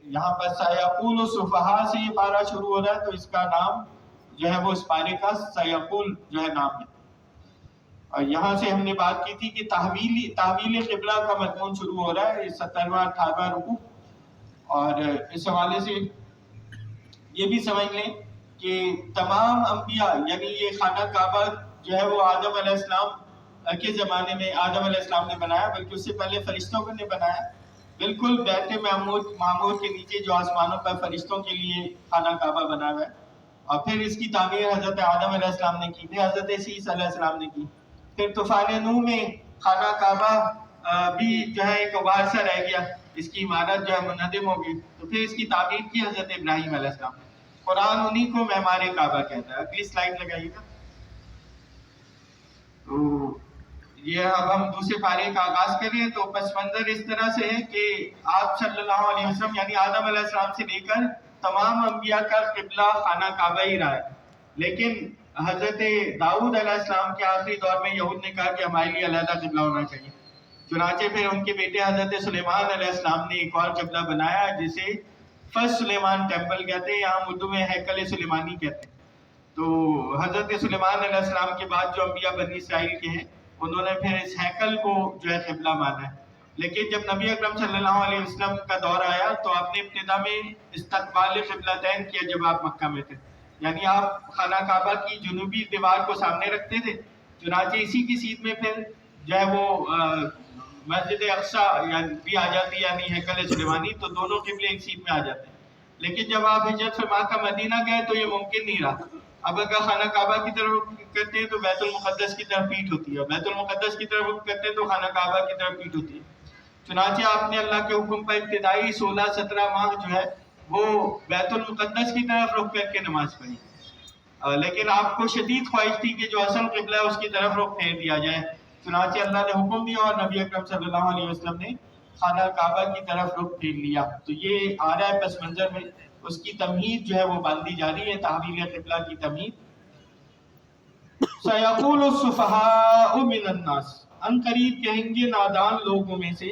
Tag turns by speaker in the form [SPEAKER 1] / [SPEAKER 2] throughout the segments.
[SPEAKER 1] یہاں پر سیقول السفہاء سے یہ پارہ شروع ہو رہا ہے، تو اس کا نام جو ہے وہ اس پارے کا سیقول جو ہے نام ہے۔ اور یہاں سے ہم نے بات کی تھی کہ تحویل قبلہ کا مضمون شروع ہو رہا ہے 17واں 18واں رکوع، اور اس حوالے سے یہ بھی سمجھ لیں کہ تمام انبیاء، یعنی یہ خانہ کعبہ جو ہے وہ آدم علیہ السلام کے زمانے میں آدم علیہ السلام نے بنایا، بلکہ اس سے پہلے فرشتوں نے بنایا، بالکل بیت معمور کے نیچے جو آسمانوں پر فرشتوں کے لیے خانہ کعبہ بنا ہوا ہے، اور پھر اس کی تعمیر حضرت آدم علیہ السلام نے کی، پھر حضرت عیسیٰ علیہ السلام نے کی، پھر طوفان نوح میں خانہ کعبہ بھی جو ہے ایک غبار سا رہ گیا، اس کی عمارت جو ہے منہدم ہو گئی، تو پھر اس کی تعمیر کی حضرت ابراہیم علیہ السلام۔ قرآن انہی کو معمار کعبہ کہتا ہے۔ اگلی سلائیڈ لگائیے گا۔ تو یہ اب ہم دوسرے پارے کا آغاز کریں تو پس منظر اس طرح سے ہے کہ آپ صلی اللہ علیہ وسلم یعنی آدم علیہ السلام سے لے کر تمام انبیاء کا قبلہ خانہ کعبہ ہی رہا ہے، لیکن حضرت داؤد علیہ السلام کے آخری دور میں یہود نے کہا کہ ہمارے لیے علیحدہ قبلہ ہونا چاہیے، چنانچہ پھر ان کے بیٹے حضرت سلیمان علیہ السلام نے ایک اور قبلہ بنایا جسے فرسٹ سلیمان ٹیمپل کہتے ہیں، یہاں اردو میں ہیکل سلیمانی کہتے ہیں۔ تو حضرت سلیمان علیہ السلام کے بعد جو انبیاء بنی اسرائیل کے ہیں انہوں نے پھر اس ہیکل کو جو ہے قبلہ مانا ہے، لیکن جب نبی اکرم صلی اللہ علیہ وسلم کا دور آیا تو آپ نے ابتدا میں استقبال قبلتین کیا جب آپ مکہ میں تھے، یعنی آپ خانہ کعبہ کی جنوبی دیوار کو سامنے رکھتے تھے، چنانچہ اسی کی سیدھ میں پھر جو ہے وہ مسجد اقصیٰ یعنی بھی آ جاتی، یعنی ہیکل سلیمانی، تو دونوں قبلے ایک سیدھ میں آ جاتے ہیں۔ لیکن جب آپ ہجرت فرما کر مدینہ گئے تو یہ ممکن نہیں رہا، اب اگر خانہ کعبہ کی طرف کرتے ہیں تو بیت المقدس کی طرف پیٹ ہوتی ہے، بیت المقدس کی طرف کرتے ہیں تو خانہ کعبہ کی طرف پیٹ ہوتی ہے، چنانچہ آپ نے اللہ کے حکم پر ابتدائی 16-17 ماہ جو ہے وہ بیت المقدس کی طرف رخ کر کے نماز پڑھی، لیکن آپ کو شدید خواہش تھی کہ جو اصل قبلہ ہے اس کی طرف رخ پھیر دیا جائے، چنانچہ اللہ نے حکم دیا اور نبی اکرم صلی اللہ علیہ وسلم نے خانہ کعبہ کی طرف رخ پھیر لیا۔ تو یہ آ رہا ہے پس منظر میں، اس کی تمہید جو ہے وہ باندھی جا رہی ہے، تحویل قبلہ کی تمہید۔ سَيَقُولُ السُّفَهَاءُ مِنَ النَّاسِ، ان قریب کہیں گے نادان لوگوں میں سے،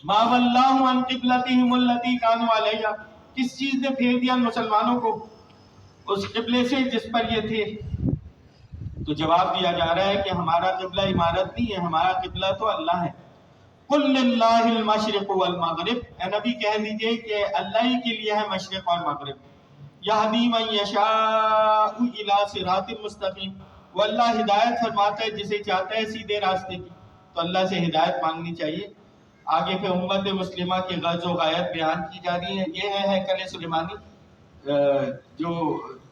[SPEAKER 1] مَا وَلَّاهُمْ عَنْ قِبْلَتِهِمُ الَّتِي كَانُوا عَلَيْهَا، کس چیز نے پھیر دیا مسلمانوں کو اس قبلے سے جس پر یہ تھے؟ تو جواب دیا جا رہا ہے کہ ہمارا قبلہ عمارت نہیں ہے، ہمارا قبلہ تو اللہ ہے۔ قُلْ لِلَّهِ الْمَشْرِقُ وَالْمَغْرِبُ، اے نبی کہہ دیجئے کہ اللہ ہی کے لیے ہے مشرق اور مغرب۔ یہدی من یشاء الی صراط مستقیم، وہ اللہ ہدایت فرماتا ہے جسے چاہتا ہے سیدھے راستے کی، تو اللہ سے ہدایت مانگنی چاہیے۔ آگے پہ امت مسلمہ کی غرض و غایت بیان کی جا رہی ہے۔ یہ ہے ہیکل سلیمانی جو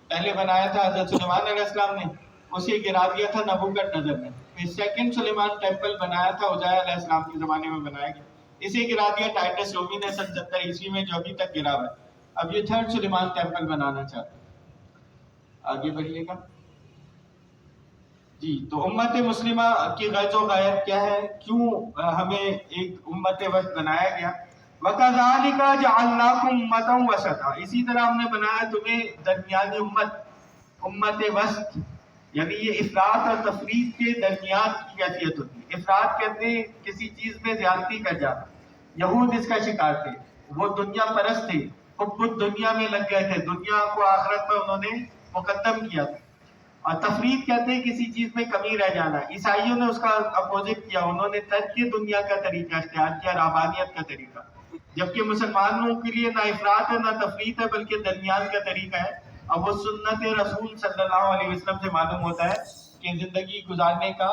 [SPEAKER 1] پہلے بنایا تھا حضرت سلیمان علیہ السلام نے، اسے گرا دیا تھا نبوکڈ نظر نے، پھر سیکنڈ سلیمان ٹیمپل بنایا تھا عزیہ علیہ السلام کے زمانے میں بنایا گیا، اسے گرا دیا ٹائٹس رومی نے 70 عیسوی میں، جو ابھی تک گرا ہوا ہے۔ اب یہ تھرڈ سلیمان ٹیمپل بنانا چاہتے ہیں۔ آگے بڑھیے گا جی۔ تو امت مسلمہ کی غرض و غایت کیا ہے، کیوں ہمیں ایک امت وسط بنایا گیا؟ وَكَذَلِكَ جَعَلْنَاكُمْ أُمَّةً وَسَطًا، اسی طرح ہم نے بنایا تمہیں درمیانی امت وسط، یعنی یہ افراط اور تفریط کے درمیان کی کیفیت ہوتی ہے۔ افراط کہتے ہیں کسی چیز میں زیادتی کر جانا، یہود اس کا شکار تھے، وہ دنیا پرست تھے، حب دنیا میں لگ گئے تھے، دنیا کو آخرت پر انہوں نے مقدم کیا تھا۔ اور تفریط کہتے ہیں کسی چیز میں کمی رہ جانا، عیسائیوں نے اس کا اپوزٹ کیا، انہوں نے ترک دنیا کا طریقہ اختیار کیا، رہبانیت کا طریقہ، جبکہ مسلمانوں کے لیے نہ افراط ہے نہ تفریط ہے بلکہ درمیان کا طریقہ ہے۔ اب وہ سنت رسول صلی اللہ علیہ وسلم سے معلوم ہوتا ہے کہ زندگی گزارنے کا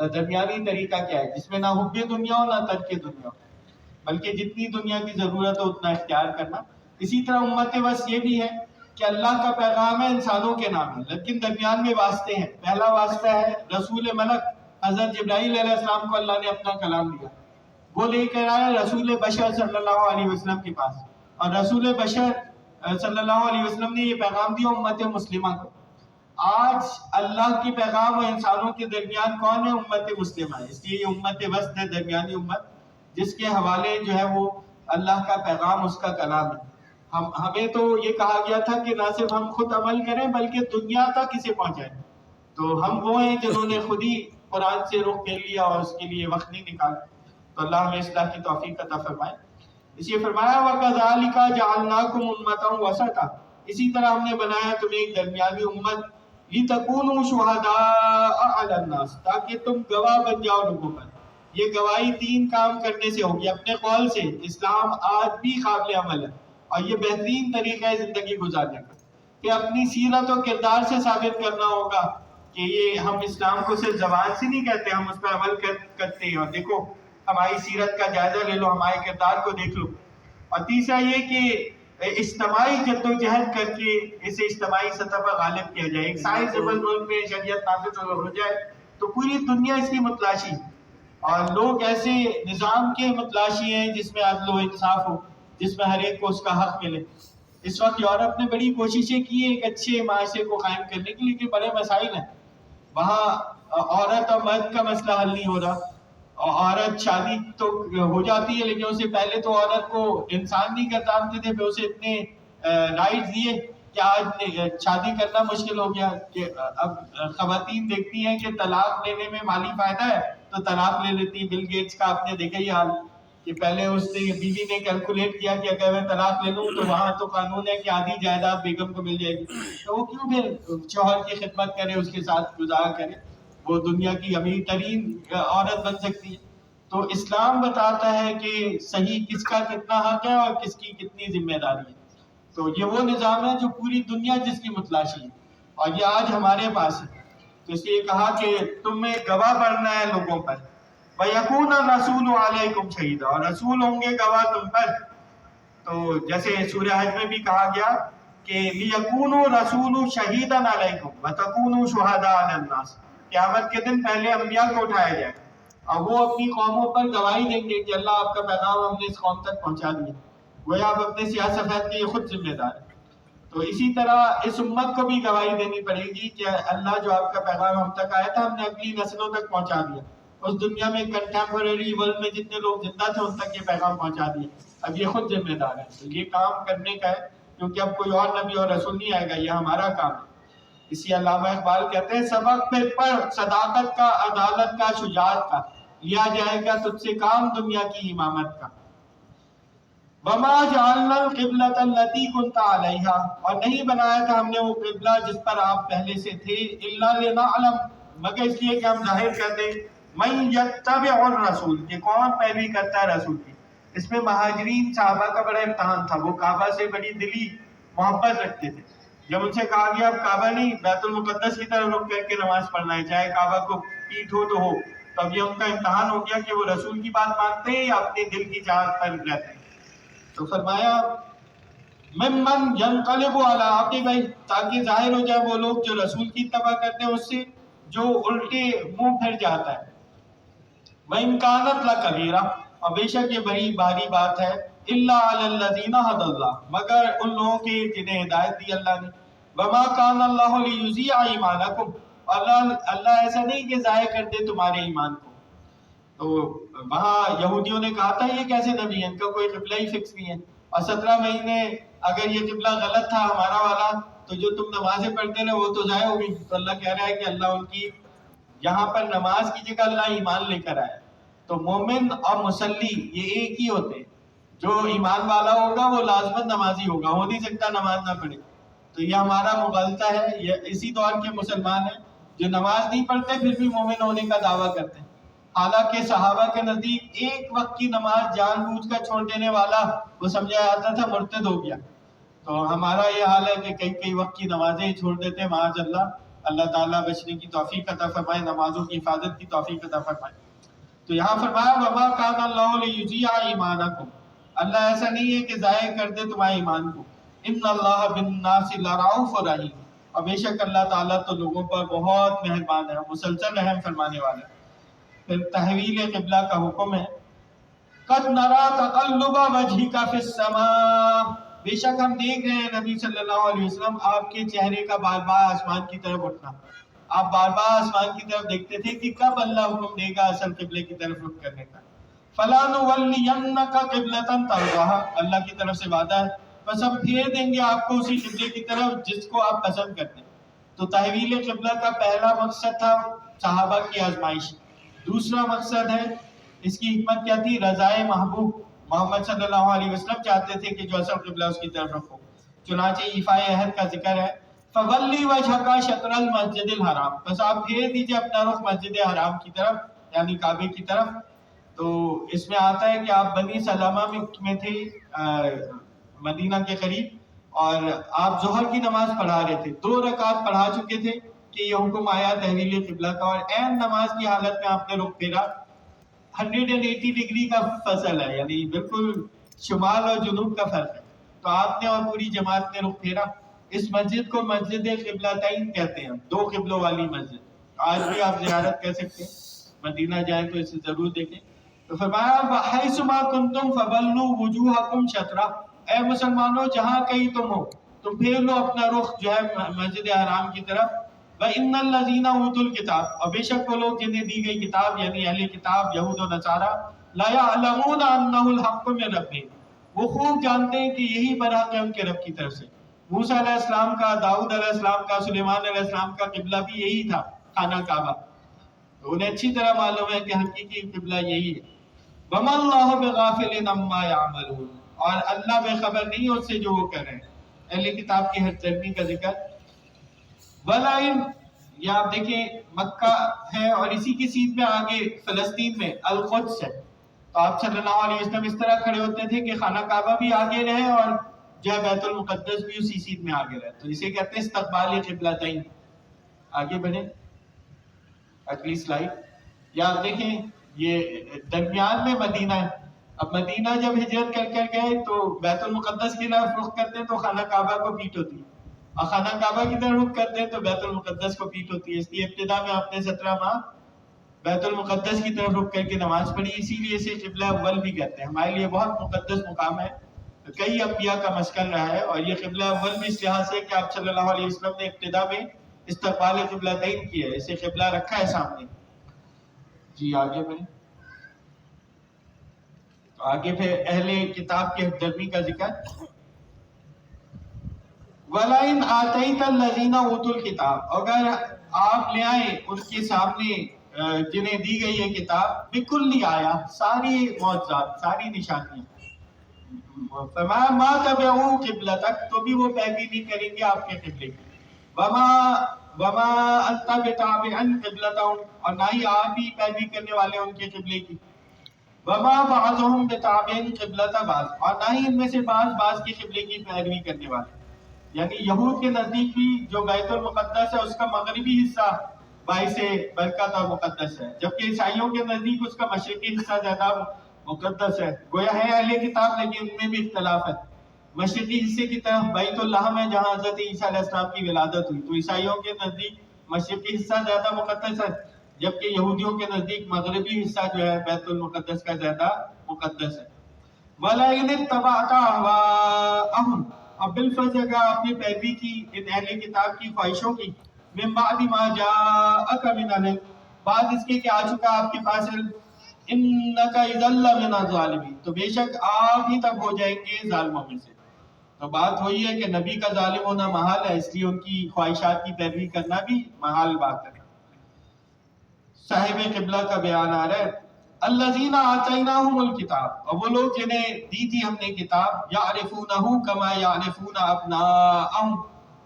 [SPEAKER 1] درمیانی طریقہ کیا ہے، جس میں نہ حب دنیا ہو نہ ترک دنیا ہو، بلکہ جتنی دنیا کی ضرورت ہو اتنا اختیار کرنا۔ اسی طرح امت وسط یہ بھی ہے کہ اللہ کا پیغام ہے انسانوں کے نام ہے، لیکن درمیان میں واسطے ہیں۔ پہلا واسطہ ہے رسول ملک حضرت جبرائیل علیہ السلام کو اللہ نے اپنا کلام دیا، وہ لے کر آیا رسول بشر صلی اللہ علیہ وسلم کے پاس، اور رسول بشر صلی اللہ علیہ وسلم نے یہ پیغام دیا امت مسلمہ کو۔ آج اللہ کی پیغام اور انسانوں کے درمیان کون ہے؟ امت مسلمہ ہے، اس لیے یہ امت وسط ہے، درمیانی امت، جس کے حوالے جو ہے وہ اللہ کا پیغام، اس کا کلام ہے۔ ہمیں تو یہ کہا گیا تھا کہ نہ صرف ہم خود عمل کریں بلکہ دنیا تک اسے پہنچائیں، تو ہم وہ ہیں جنہوں نے خود ہی قرآن سے رخ پھیر لیا اور اس کے لیے وقت نہیں نکالا۔ تو اللہ ہمیں اصلاح کی توفیق عطا فرمائے۔ اس لیے فرمایا وَكَذَلِكَ جَعَلْنَاكُمْ أُمَّةً وَسَطًا، اسی طرح ہم نے بنایا تمہیں ایک درمیانی امت، لِتَكُونُوا شُهَدَاءَ عَلَى النَّاسِ، تاکہ تم گواہ بن جاؤ لوگوں پر۔ یہ گواہی تین کام کرنے سے ہوگی، اپنے قول سے۔ اسلام آج بھی قابل عمل ہے اور یہ بہترین طریقہ ہے زندگی گزارنے کا، کہ اپنی سیرت و کردار سے ثابت کرنا ہوگا کہ یہ ہم اسلام کو صرف زبان سے نہیں کہتے، ہم اس پر عمل کرتے ہیں۔ اور دیکھو ہماری سیرت کا جائزہ لے لو، ہمارے کردار کو دیکھ لو۔ اور تیسرا یہ کہ اجتماعی جد و جہد کر کے اسے اجتماعی سطح پر غالب کیا جائے۔ ایک سائنسیبل ملک میں شریعت نافذ ہو جائے تو پوری دنیا اس کی متلاشی، اور لوگ ایسے نظام کے متلاشی ہیں جس میں عدل و انصاف ہو، جس میں ہر ایک کو اس کا حق ملے۔ اس وقت یورپ نے بڑی کوششیں کی ہیں ایک اچھے معاشرے کو قائم کرنے کے لیے، کہ بڑے مسائل ہیں وہاں، عورت اور مرد کا مسئلہ حل نہیں ہو رہا۔ عورت شادی تو ہو جاتی ہے لیکن اس سے پہلے تو عورت کو انسان نہیں کرتے تھے، پھر اسے اتنے رائٹس دیے کہ آج شادی کرنا مشکل ہو گیا، کہ اب خواتین دیکھتی ہیں کہ طلاق لینے میں مالی فائدہ ہے تو طلاق لے لیتی۔ بل گیٹس کا آپ نے دیکھا یہ حال، کہ پہلے اس نے بیوی نے کیلکولیٹ کیا کہ اگر میں طلاق لے لوں تو وہاں تو قانون ہے کہ آدھی جائیداد بیگم کو مل جائے گی، تو وہ کیوں پھر شوہر کی خدمت کرے، اس کے ساتھ گزارا کرے، وہ دنیا کی امیر ترین عورت بن سکتی ہے۔ تو اسلام بتاتا ہے کہ صحیح کس کا کتنا حق ہے اور کس کی کتنی ذمہ داری ہے۔ تو یہ وہ نظام ہے جو پوری دنیا جس کی متلاشی ہے، اور یہ آج ہمارے پاس ہے۔ تو اس لیے کہا کہ تمہیں گواہ بننا ہے لوگوں پر، وَيَكُونَ الرَّسُولُ عَلَيْكُمْ شَهِيدًا، اور رسول ہوں گے گواہ تم پر۔ تو جیسے سورہ حج میں بھی کہا گیا کہ لِيَكُونُوا رَسُولُ شَهِيدًا عَلَيْكُمْ وَتَكُونُوا شُهَدَاءَ عَلَى النَّاسِ، قیامت کے دن پہلے انبیاء کو اٹھایا جائے اور وہ اپنی قوموں پر گواہی دیں گے کہ اللہ آپ کا پیغام ہم نے اس قوم تک پہنچا دیا، گویا آپ اپنے سیاہ سفید کے خود ذمہ دار ہیں۔ تو اسی طرح اس امت کو بھی گواہی دینی پڑے گی کہ اللہ جو آپ کا پیغام ہم تک آیا تھا ہم نے اگلی نسلوں تک پہنچا دیا، اس دنیا میں کنٹمپریری ورلڈ میں جتنے لوگ زندہ تھے ان تک یہ پیغام پہنچا دیا، اب یہ خود ذمہ دار ہے۔ تو یہ کام کرنے کا ہے، کیونکہ اب کوئی اور نبی اور رسول نہیں آئے گا، یہ ہمارا کام ہے۔ اسی علامہ اقبال کہتے ہیں سبق پہ پڑھ صداقت کا، عدالت کا، شجاعت کا، لیا جائے گا تجھ سے کام دنیا کی امامت کا۔ وَمَا جَعَلْنَا الْقِبْلَةَ الَّتِي كُنْتَ عَلَيْهَا، اور نہیں بنایا تھا ہم نے وہ قبلہ جس پر آپ پہلے سے تھے، إِلَّا لِنَعْلَمَ، مگر اس لیے کہ ہم ظاہر کر دیں، مَن يَتَّبِعُ الرَّسُولَ، کہ کون پیروی کرتا ہے رسول کی۔ اس میں مہاجرین صحابہ کا بڑا امتحان تھا، وہ کعبہ سے بڑی دلی محبت رکھتے تھے۔ جب ان سے کہا گیا اب کعبہ نہیں بیت المقدس کی طرف رخ کر کے نماز پڑھنا ہے، چاہے کعبہ کو پیٹھ ہو تو ہو، تب یہ ان کا امتحان ہو گیا کہ وہ رسول کی بات مانتے ہیں یا اپنے دل کی چاہت پر رہتے ہیں۔ تو فرمایا ممن ینقلب علی عقبیہ، تاکہ ظاہر ہو جائے وہ لوگ جو رسول کی اتباع کرتے ہیں اس سے جو الٹے منہ پھر جاتا ہے۔ وَإِن كَانَتْ لَكَبِيرَةٌ، اور بے شک یہ بڑی بھاری بات ہے، إِلَّا عَلَى الَّذِينَ هَدَى اللَّهُ، مگر ان لوگوں کے جنہیں ہدایت دی اللہ نے۔ وَمَا كَانَ اللَّهُ لِيُضِيعَ إِيمَانَكُمْ، اللہ ایسا نہیں کہ ضائع کر دے تمہارے ایمان کو۔ تو وہاں یہودیوں نے کہا تھا یہ کیسے نبی ہیں، ان کا کوئی قبلہ ہی فکس نہیں ہے، اور 17 مہینے اگر یہ قبلہ غلط تھا ہمارا والا تو جو تم نمازیں پڑھتے رہے وہ تو ضائع ہو گئی۔ تو اللہ کہہ رہا ہے کہ اللہ ان کی یہاں پر نماز کی جگہ اللہ ایمان لے کر آیا۔ تو مومن اور مسلی یہ ایک ہی ہوتے ہیں، جو ایمان والا ہوگا وہ لازماً نمازی ہوگا، ہو نہیں سکتا نماز نہ پڑھے۔ تو یہ ہمارا مغالطہ ہے، یہ اسی دور کے مسلمان ہیں جو نماز نہیں پڑھتے پھر بھی مومن ہونے کا دعویٰ کرتے ہیں، حالانکہ صحابہ کے نزدیک ایک وقت کی نماز جان بوجھ کر چھوڑ دینے والا وہ سمجھا جاتا تھا مرتد ہو گیا۔ تو ہمارا یہ حال ہے کہ کئی وقت کی نمازیں ہی چھوڑ دیتے ہیں، معاذ اللہ۔ اللہ تعالیٰ بچنے کی توفیق عطا فرمائے، نمازوں کی حفاظت کی توفیق عطا فرمائے۔ تو یہاں فرمایا وَمَا كَانَ اللَّهُ لِيُضِيعَ إِيمَانَكُمْ، اللہ ایسا نہیں ہے کہ ضائع کر دے تمہارے ایمان کو۔ إِنَّ اللَّهَ بِالنَّاسِ لَرَءُوفٌ رَحِيمٌ، اور بے شک اللہ تعالیٰ تو لوگوں پر بہت مہربان ہے، مسلسل رحم فرمانے والا ہے۔ پھر تحویل قبلہ کا حکم ہے، قَدْ نَرَى تَقَلُّبَ وَجْهِكَ فِي السَّمَاءِ، بے شک ہم دیکھ رہے ہیں نبی صلی اللہ علیہ وسلم آپ کے چہرے کا بار بار آسمان کی طرف اٹھنا۔ آپ بار بار آسمان کی طرف دیکھتے تھے کہ کب اللہ حکم دے گا اصل قبلے کی طرف رخ کرنے کا۔ فَلَنُوَلِّيَنَّكَ قِبْلَةً تَرْضَاهَا، اللہ کی طرف سے وعدہ ہے بس ہم پھیر دیں گے آپ کو اسی قبلے کی طرف جس کو آپ پسند کرتے ہیں۔ تو تحویل قبلہ کا پہلا مقصد تھا صحابہ کی آزمائش، دوسرا مقصد ہے اس کی حکمت کیا تھی، رضائے محبوب، محمد صلی اللہ علیہ وسلم چاہتے تھے کہ جو اصل قبلہ اس کی طرف رکھو، چنانچہ ایفائے عہد کا ذکر ہے فَوَلِّ وَجْهَكَ شَطْرَ الْمَسْجِدِ الْحَرَامِ، بس آپ پھیر دیجئے اپنا رخ مسجد حرام کی طرف یعنی کعبے کی طرف۔ تو اس میں آتا ہے کہ آپ بنی سلمہ میں تھے مدینہ کے قریب، اور آپ ظہر کی نماز پڑھا رہے تھے، 2 رکعت پڑھا چکے تھے کہ یہ حکم آیا تحویل قبلہ کا، اور عین نماز کی حالت میں آپ نے رخ پھیرا۔ 180 ڈگری کا فصل ہے، یعنی بالکل شمال اور جنوب کا فرق ہے، تو آپ نے اور پوری جماعت نے رخ پھیرا۔ اس مسجد کو مسجد قبلتین کہتے ہیں، 2 قبلوں والی مسجد، آج بھی آپ زیارت کر سکتے ہیں، مدینہ جائیں تو اسے ضرور دیکھیں۔ تو فرمایا وَحَيْثُ مَا كُنْتُمْ فَوَلُّوا وُجُوهَكُمْ شَطْرَهُ، اے مسلمانوں جہاں کہیں تم ہو تم پھیر لو اپنا رخ جو ہے مسجد حرام کی طرف۔ وَإِنَّ الَّذِينَ أُوتُوا الْكِتَابَ، اور بے شک وہ لوگ جنہیں دی گئی کتاب یعنی اہل کتاب یہود و نصارہ، لَا يَعْلَمُونَ أَنَّهُ الْحَقُّ مِنْ رَبِّهِمْ، وہ خوب جانتے ہیں کہ یہی برحق ہے ان کے رب کی طرف سے۔ موسیٰ علیہ السلام کا، داؤد علیہ السلام کا، سلیمان علیہ السلام کا قبلہ بھی یہی تھا، خانہ کعبہ، تو انہیں اچھی طرح معلوم ہے کہ حقیقی قبلہ یہی ہے۔ وَمَا اللَّهُ بِغَافِلٍ عَمَّا يَعْمَلُونَ، اور اللہ بے خبر نہیں ہے اس سے جو وہ کر رہے ہیں۔ اہل کتاب کی ہر درمی کا ذکر۔ وَلَئِن، یہ آپ دیکھیں مکہ ہے اور اسی کی سیدھ میں آگے فلسطین میں القدس ہے، تو آپ صلی اللہ علیہ وسلم اس طرح کھڑے ہوتے تھے کہ خانہ کعبہ بھی آگے رہے اور جو ہے بیت المقدس بھی اسی سیدھ میں آگے رہے، تو اسے کہتے ہیں استقبال قبلتین۔ آگے بڑھیں اگلی سلائیڈ، یا آپ دیکھیں یہ درمیان میں مدینہ ہے۔ اب مدینہ جب ہجرت کر گئے تو بیت المقدس کی طرف رخ کرتے ہیں تو خانہ کعبہ کو پیٹ ہوتی ہے، اور خانہ کعبہ کی طرف رخ کرتے ہیں تو بیت المقدس کو پیٹ ہوتی ہے، اس لیے ابتدا میں آپ نے 17 ماہ بیت المقدس کی طرف رخ کر کے نماز پڑھی، اسی لیے اسے قبلہ اول بھی کہتے ہیں۔ ہمارے لیے بہت مقدس مقام ہے، کئی انبیاء کا مسکن رہا ہے، اور یہ قبلہ اول بھی اس لحاظ سے کہ آپ صلی اللہ علیہ وسلم نے ابتدا میں استقبال قبلتین کیا ہے، اسے قبلہ رکھا ہے سامنے۔ جی آگے بڑھیں، تو آگے پھر اہل کتاب کے درمی کا ذکر۔ وَلَئِنْ آتَيْتَ الَّذِينَ أُوتُوا الْكِتَابَ، اگر آپ لے آئیں ان کے سامنے جنہیں دی گئی ہے کتاب، بِكُلِّ آیہ، ساری معجزات، ساری نشانیاں، فَمَا مَا تَبِعُوا قِبْلَتَكَ، تو بھی وہ پیروی نہیں کریں گے آپ کے قبلے کی، وَمَا أَنْتَ بِتَابِعٍ قِبْلَتَهُمْ، اور نہ ہی آپ بھی پیروی کرنے والے ان کے قبلے کی، وَمَا بَعْضُهُمْ بِتَابِعٍ قِبْلَةَ بَعْضٍ، اور نہ ہی ان میں سے بعض کے قبلے کی پیروی کرنے والے۔ یعنی یہود کے نزدیک بھی جو بیت المقدس ہے اس کا مغربی حصہ باعث برکت اور مقدس ہے، جبکہ عیسائیوں کے نزدیک اس کا مشرقی حصہ زیادہ مقدس ہے۔ گویا ہے اہل کتاب لیکن ان میں بھی اختلاف ہے۔ مشرقی حصے کی طرف بیت الحم ہے جہاں حضرت عیسیٰ علیہ السلام کی ولادت ہوئی، تو عیسائیوں کے نزدیک مشرقی حصہ زیادہ مقدس ہے، جبکہ یہودیوں کے نزدیک مغربی حصہ جو ہے بیت المقدس کا زیادہ مقدس ہے۔ وَلَئِنِ اتَّبَعْتَ أَهْوَاءَهُمْ، اب بالفرض اگر آپ نے پیروی کی ان اہل کتاب کی خواہشوں کی، من بعد ما جاءک من العلم، بعد اس کے کہ آ چکا آپ کے پاس علم، انک اذا لمن الظالمین، تو بے شک آپ ہی تب ہو جائیں گے ظالموں میں سے۔ تو بات وہی ہے کہ نبی کا ظالم ہونا محال ہے، اس لیے ان کی خواہشات کی پیروی کرنا بھی محال بات ہے۔ صاحب قبلہ کا بیان آ رہا ہے، الذین آتیناہم الکتاب، اور وہ لوگ جنہیں دی تھی ہم نے کتاب، یعرفونہ کما یعرفون ابناءہم،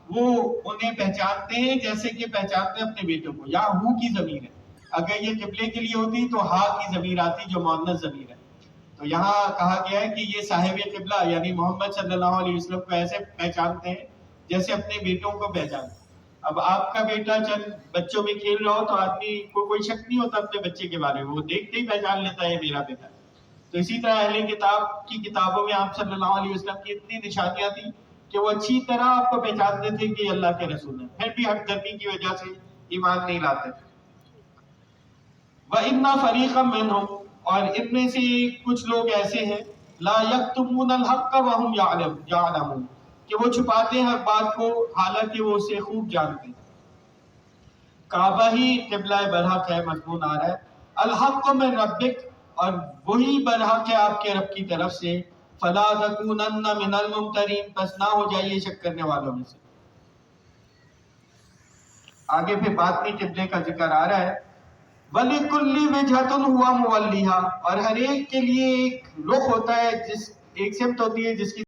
[SPEAKER 1] وہ انہیں پہچانتے ہیں جیسے کہ پہچانتے ہیں اپنے بیٹوں کو۔ یہاں ہو کی ضمیر ہے، اگر یہ قبلے کے لیے ہوتی تو ہا کی ضمیر آتی جو مؤنث ضمیر ہے، تو یہاں کہا گیا ہے کہ یہ صاحب قبلہ یعنی محمد صلی اللہ علیہ وسلم کو ایسے پہچانتے ہیں جیسے اپنے بیٹوں کو پہچانتے ہیں۔ اب آپ کا بیٹا چند بچوں میں کھیل رہا ہو تو آدمی کو کوئی شک نہیں ہوتا اپنے بچے کے بارے میں، وہ دیکھتے ہی پہچان لیتا ہے یہ میرا بیٹا۔ تو اسی طرح اہل کتاب کی کتابوں میں آپ صلی اللہ علیہ وسلم کی اتنی نشانیاں تھیں کہ وہ اچھی طرح آپ کو پہچانتے تھے کہ یہ اللہ کے رسول ہیں، پھر بھی حق درمی کی وجہ سے ایمان نہیں لاتے تھے۔ وَإِنَّ فَرِيقًا مِّنْهُمْ، اور ان میں سے کچھ لوگ ایسے ہیں، لَا يَكْتُمُونَ الْحَقَّ وَهُمْ يَعْلَمُونَ، کہ وہ چھپاتے ہیں حق بات کو حالانکہ وہ اسے خوب جانتے ہیں۔ کعبہ ہی قبلہ برحق ہے، مضمون آ رہا ہے، الحق من ربک، اور وہی برحق ہے آپ کے رب کی طرف سے، فلا تکونن من الممترین، پس نہ ہو جائیے شک کرنے والوں میں سے۔ آگے پھر باطنی قبلے کا ذکر آ رہا ہے، وَلِكُلِّ وِجْهَةٌ هُوَ مُوَلِّيهَا، اور ہر ایک کے لیے ایک رخ ہوتا ہے، جس ایک سمت ہوتی ہے جس کی